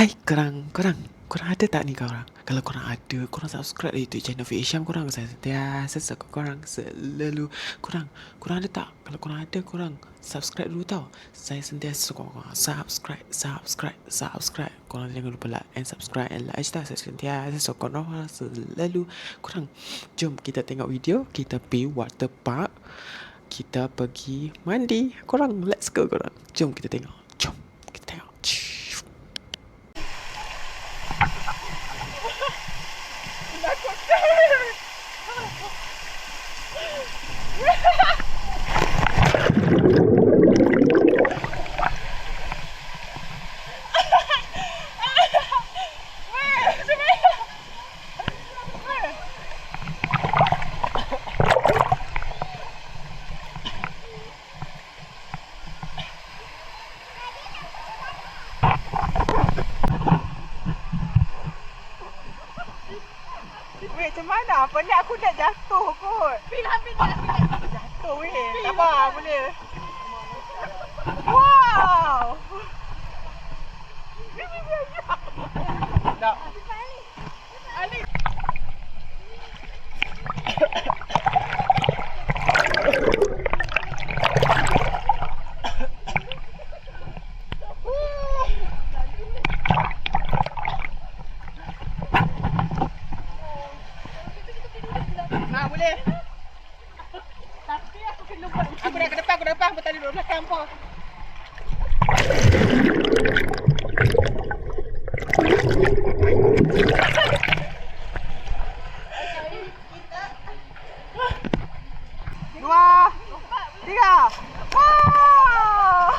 Hai korang ada tak ni korang? Kalau korang ada, korang subscribe YouTube channel Fisyam korang. Saya sentiasa support korang selalu. Korang ada tak? Kalau korang ada, korang subscribe dulu tau. Saya sentiasa support korang. Subscribe. Korang jangan lupa like and subscribe and like tau. Saya sentiasa support korang selalu. Korang, jom kita tengok video. Kita pergi water park. Kita pergi mandi. Korang, let's go korang. Jom kita tengok. Jom kita tengok. Weh, macam mana? Penat aku nak jatuh kot. Pilih. Jatuh weh. Sabar, boleh. Wow. Tak. Ali. Nah, boleh. Tapi aku kena buat. Aku dah ke depan, Aku tadi duduk belakang kau. Dua, tiga. Wow.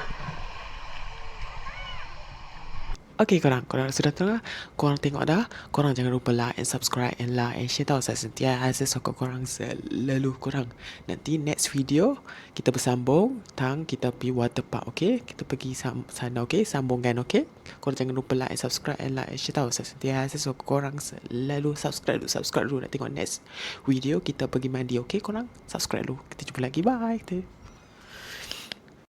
Okay korang sudah tengah. Korang tengok dah. Korang jangan lupa like and subscribe and like and share tau. Saya sentiasa sokong korang selalu korang. Nanti next video kita bersambung tang kita pergi water park, okay? Kita pergi sana, okay? Sambungan, okay? Korang jangan lupa like and subscribe and like and share tau. Saya sentiasa sokong korang selalu. Subscribe dulu nak tengok next video kita pergi mandi, okay korang? Subscribe dulu. Kita jumpa lagi. Bye.